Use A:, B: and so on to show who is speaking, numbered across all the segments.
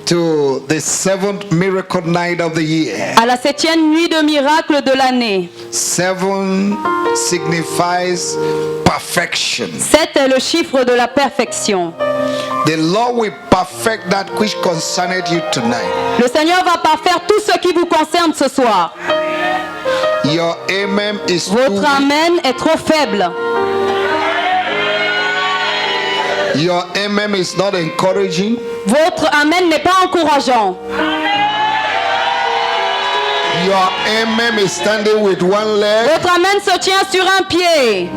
A: to the seventh miracle night of the year.
B: À la 7e nuit de miracle de l'année.
A: 7 signifies perfection.
B: 7 est le chiffre de la perfection.
A: The Lord will perfect that which concerneth you tonight.
B: Le Seigneur va parfaire tout ce qui vous concerne ce soir.
A: Your amen is
B: Votre amen est trop faible.
A: Your amen is not encouraging.
B: Votre amen n'est pas encourageant.
A: Your amen is standing with one leg.
B: Votre amen se tient sur un pied.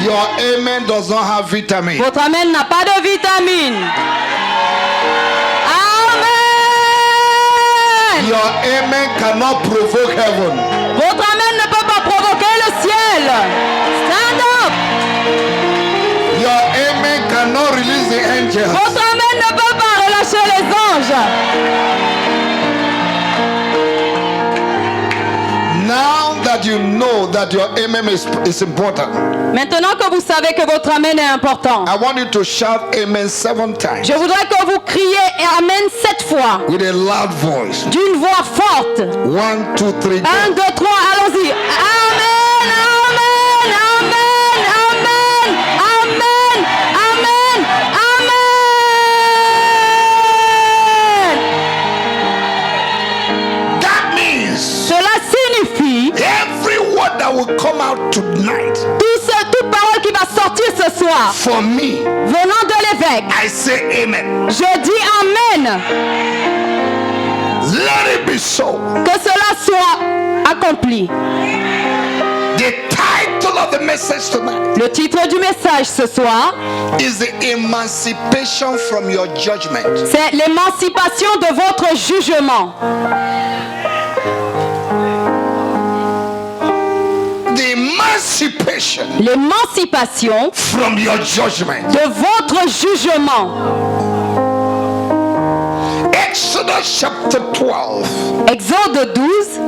A: Your amen does not have vitamin.
B: Votre amen n'a pas de vitamine. Amen.
A: Your amen cannot provoke heaven.
B: Votre amen ne peut pas provoquer le ciel. Stand up.
A: Your amen cannot release the angels.
B: Votre amen ne peut pas relâcher les anges.
A: Now that you know that your amen is important,
B: Maintenant que vous savez que votre amen est important,
A: I want you to shout amen 7 times
B: je voudrais que vous criez amen 7 fois
A: with a loud voice.
B: d'une voix forte.
A: 1, 2, 3,
B: 1, 2, 3, allons-y. Amen, amen, amen, amen, amen, amen, amen.
A: That means
B: Cela signifie
A: every word that will come out tonight
B: toute parole qui va sortir ce soir
A: for me,
B: venant de l'évêque.
A: I say amen.
B: Je dis amen.
A: Let it be so.
B: Que cela soit accompli.
A: The title of the message tonight
B: Le titre du message ce soir,
A: is the emancipation from your judgment.
B: c'est l'émancipation de votre jugement.
A: The emancipation
B: L'émancipation
A: from your judgment.
B: de votre jugement.
A: Exodus chapter 12.
B: Exode 12,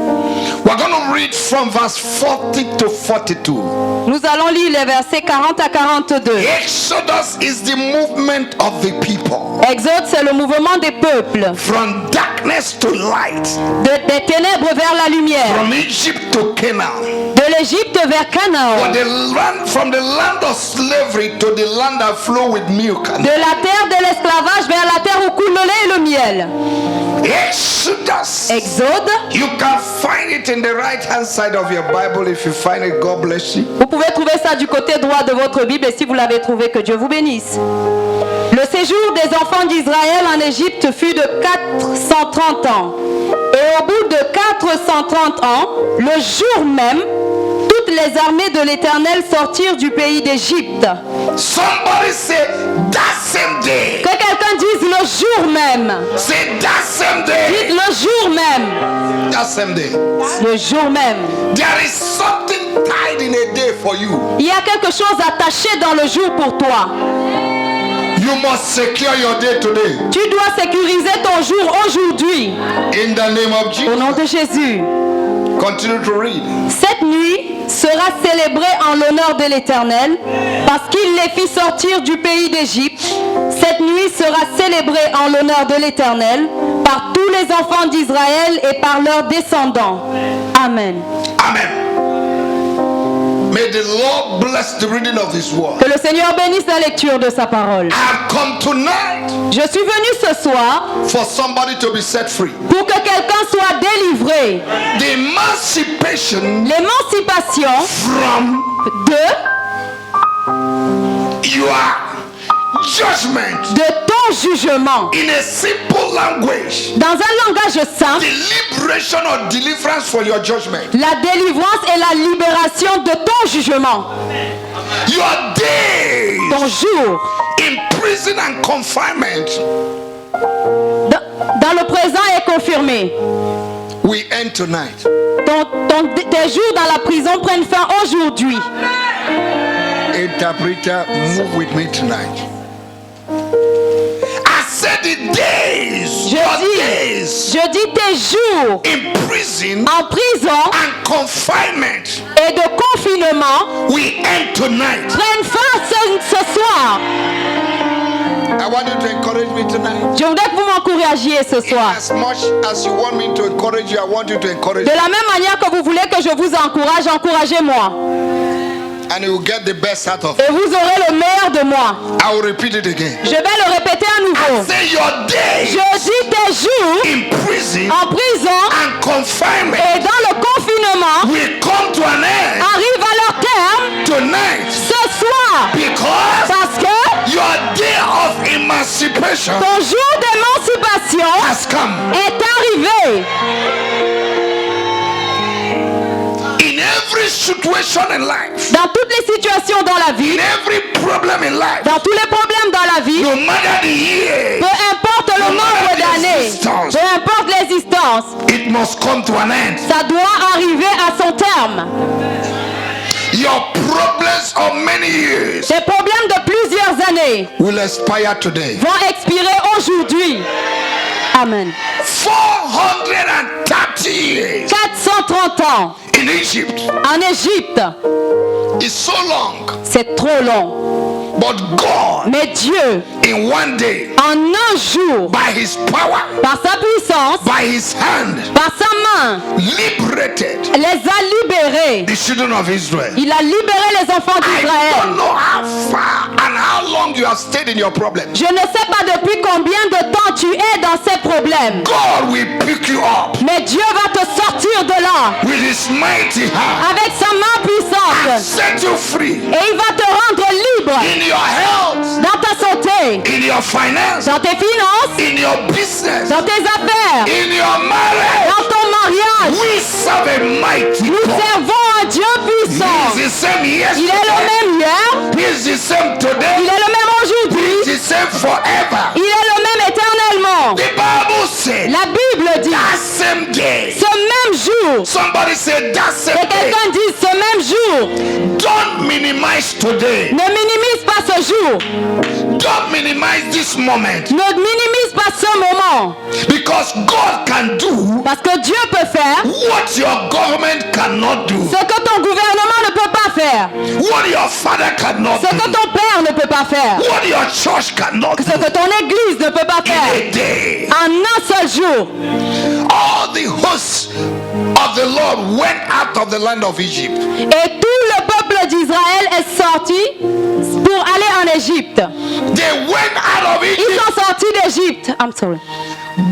A: We're going to read from verse 40 to 42.
B: nous allons lire les versets 40 à 42.
A: Exodus is the movement of the people
B: Exode, c'est le mouvement des peuples,
A: from darkness to light,
B: des ténèbres vers la lumière,
A: from Egypt to Canaan,
B: de l'Égypte vers Canaan,
A: from the land of slavery to the land that flow with milk.
B: de la terre de l'esclavage vers la terre où coule le lait et le miel.
A: Exodus.
B: Exode,
A: You can find it in the right hand side of your Bible. If you find it, God bless you.
B: vous pouvez trouver ça du côté droit de votre Bible et si vous l'avez trouvé, que Dieu vous bénisse. Le séjour des enfants d'Israël en Égypte fut de 430 ans. Et au bout de 430 ans, le jour même, toutes les armées de l'Éternel sortirent du pays d'Égypte.
A: Somebody say that same day.
B: Que quelqu'un dise le jour même.
A: Say that same day.
B: Dites le jour même.
A: That same day.
B: Le jour même.
A: There is something tied in a day for you.
B: Il y a quelque chose attaché dans le jour pour toi.
A: You must secure your day today.
B: Tu dois sécuriser ton jour aujourd'hui.
A: In the name of
B: Au nom de
A: Jesus.
B: Jésus.
A: Continue to read.
B: Cette nuit sera célébrée en l'honneur de l'Éternel, parce qu'il les fit sortir du pays d'Égypte. Cette nuit sera célébrée en l'honneur de l'Éternel par tous les enfants d'Israël et par leurs descendants. Amen.
A: Amen. May the Lord bless the reading of His word.
B: Que le Seigneur bénisse la lecture de sa parole.
A: I have come tonight
B: Je suis venu ce soir
A: for somebody to be set free.
B: pour que quelqu'un soit délivré.
A: The emancipation
B: L'émancipation
A: from
B: de
A: your judgment.
B: ton jugement.
A: In a simple language,
B: Dans un langage simple,
A: the liberation or deliverance for your judgment.
B: la délivrance et la libération de ton jugement.
A: Your days
B: Ton jour,
A: in prison and confinement
B: dans le présent est confirmé.
A: we end tonight.
B: Tes jours dans la prison prennent fin aujourd'hui.
A: Interpreter, move with me tonight. I said the days, your days
B: Je dis tes jours
A: in prison
B: en prison
A: and confinement
B: et de confinement
A: we end tonight.
B: prennent fin ce soir.
A: want you to encourage me tonight.
B: Je voudrais que vous m'encouragiez ce soir.
A: As much as you want me to encourage you, I want you to encourage
B: De
A: me.
B: la même manière que vous voulez que je vous encourage, encouragez-moi.
A: And you will get the best out of it.
B: Et vous aurez le meilleur de moi.
A: I will repeat it again.
B: Je vais le répéter à nouveau.
A: Say your day
B: Je dis tes jours
A: in prison
B: en prison
A: and confinement
B: et dans le confinement
A: will come to an end
B: arrivent à leur terme
A: tonight
B: ce soir.
A: because
B: Parce que
A: your day of emancipation
B: ton jour d'émancipation
A: has come.
B: est arrivé.
A: In every situation in life,
B: Dans toutes les situations dans la vie,
A: in every problem in life,
B: dans tous les problèmes dans la vie,
A: no matter the year,
B: peu importe le nombre d'années, peu importe l'existence,
A: it must come to an end.
B: ça doit arriver à son terme.
A: Your problems of many years
B: Des problèmes de plusieurs années
A: will expire today.
B: vont expirer aujourd'hui. Amen.
A: 430 years
B: 430 ans
A: in Egypt
B: en Égypte,
A: is so long,
B: c'est trop long.
A: but God,
B: Mais Dieu,
A: in one day,
B: en un jour,
A: by His power,
B: par sa puissance,
A: by His hand,
B: par sa main,
A: liberated
B: les a libérés.
A: the children of Israel.
B: Il a libéré les enfants
A: I don't
B: d'Israël.
A: know how far and how long you have stayed in your problem.
B: Je ne sais pas depuis combien de temps tu es dans ces problèmes.
A: God will pick you up
B: Mais Dieu va te sortir de là
A: with His mighty hand
B: avec sa main
A: and
B: puissante.
A: set you free
B: Et il va te rendre libre
A: in your health,
B: dans ta santé,
A: in your finance,
B: dans tes finances,
A: in your business,
B: dans tes affaires,
A: in your marriage.
B: dans ton mariage.
A: We serve a mighty
B: Nous
A: God.
B: servons un Dieu puissant.
A: He is the same
B: Il est le
A: yesterday.
B: même hier,
A: He is the same
B: il
A: today.
B: est le même
A: He
B: aujourd'hui,
A: is the same forever.
B: il est le même éternellement.
A: The Bible said
B: La Bible dit,
A: that same day.
B: ce même jour,
A: Somebody said that
B: que
A: same day.
B: quelqu'un dise ce même jour,
A: Don't minimize today.
B: ne minimise pas ce jour,
A: Don't minimize this moment.
B: ne minimise pas ce moment,
A: Because God can do
B: parce que Dieu peut faire
A: what your government cannot do.
B: ce que ton gouvernement ne peut pas faire,
A: What your father cannot
B: ce que
A: do.
B: ton père ne peut pas faire,
A: What your church cannot
B: ce
A: do.
B: que ton église ne peut pas
A: In
B: faire.
A: a day.
B: En un seul jour,
A: All the hosts of the Lord went out of the land of Egypt.
B: et tout le peuple d'Israël est sorti pour aller en Égypte.
A: They went out of
B: Ils
A: Egypt.
B: sont sortis d'Égypte. I'm sorry.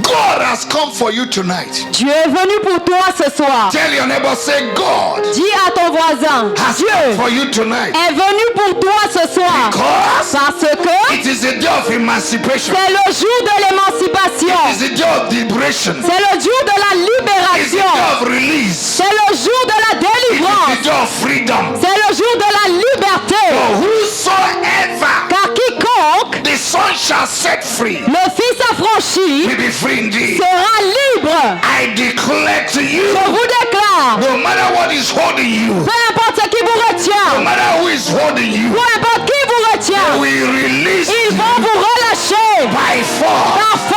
A: God has come for you tonight.
B: Dieu est venu pour toi ce soir.
A: Tell your neighbor, say, God
B: Dis à ton voisin,
A: has
B: Dieu
A: come for you tonight.
B: est venu pour toi ce soir.
A: Because
B: Parce que
A: it is a day of emancipation.
B: c'est le jour de l'émancipation.
A: It's a day of liberation.
B: C'est le jour de la
A: It's a
B: libération.
A: day of release.
B: C'est le jour de la
A: It is
B: délivrance.
A: a day of freedom.
B: C'est le jour de la liberté.
A: For whosoever
B: Car quiconque
A: the Son shall set free
B: le Fils affranchi
A: will be free indeed.
B: sera libre.
A: I declare to you,
B: Je vous déclare,
A: no matter what is holding you,
B: peu importe ce qui vous
A: no
B: retient,
A: matter who is holding you,
B: peu importe qui vous retient,
A: we release
B: ils
A: you
B: vont vous relâcher
A: by force.
B: par force.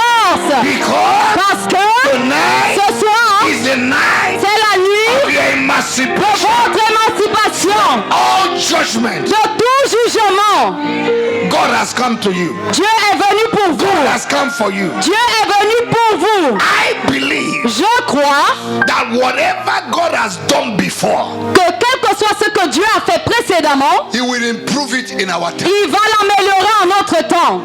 A: Because
B: Parce que
A: tonight
B: ce soir,
A: is the night
B: c'est la nuit
A: of your
B: de
A: emancipation.
B: votre émancipation,
A: All judgment,
B: de tout jugement.
A: God has come to you.
B: Dieu est venu pour
A: God
B: vous.
A: has come for you.
B: Dieu est venu pour vous.
A: I believe
B: Je crois
A: that whatever God has done before,
B: que quel que soit ce que Dieu a fait précédemment,
A: He will improve it in our time.
B: il va l'améliorer en notre temps.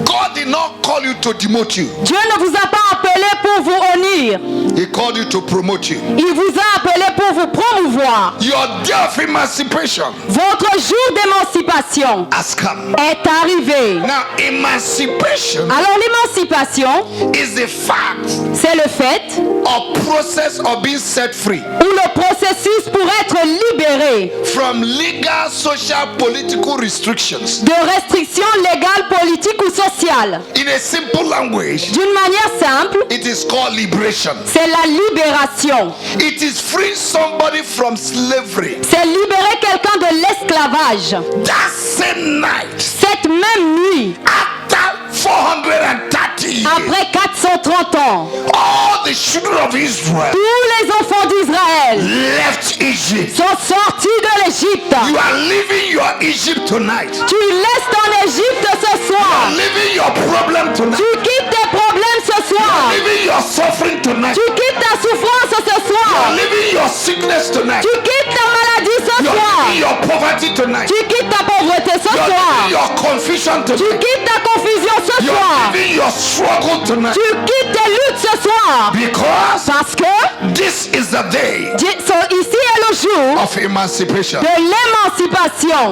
A: God did not call you to demote you.
B: Dieu ne vous a pas appelé pour vous honnir.
A: He called you to promote you.
B: Il vous a appelé pour vous promouvoir.
A: Your day of emancipation
B: Votre jour d'émancipation
A: has come.
B: est arrivé.
A: Now, emancipation
B: Alors l'émancipation,
A: is the fact
B: c'est le fait
A: or process of being set free
B: ou le processus pour être libéré
A: from legal, social, political restrictions.
B: de restrictions légales, politiques ou sociales.
A: In a simple language,
B: D'une manière simple,
A: it is called liberation.
B: c'est la libération.
A: It is freeing somebody from slavery.
B: C'est libérer quelqu'un de l'esclavage.
A: That same night,
B: Cette même nuit,
A: after 430 years,
B: après 430 ans,
A: all the children of Israel
B: tous les enfants d'Israël
A: left Egypt.
B: sont sortis de l'Égypte.
A: You are leaving your Egypt tonight.
B: Tu laisses ton l'Égypte ce soir.
A: Leaving your problem tonight.
B: Tu quittes tes problèmes ce soir.
A: Leaving your suffering tonight.
B: Tu quittes ta souffrance ce soir.
A: Leaving your sickness tonight.
B: Tu quittes ta maladie ce
A: You're
B: soir.
A: leaving your poverty tonight.
B: Tu quittes ta pauvreté ce
A: You're
B: soir.
A: leaving your confusion
B: Tu
A: tonight.
B: quittes ta confusion ce
A: You're
B: soir.
A: leaving your struggle tonight.
B: Tu quittes tes luttes ce soir.
A: Because
B: Parce que
A: this is the day
B: ici est le jour
A: of emancipation.
B: de l'émancipation.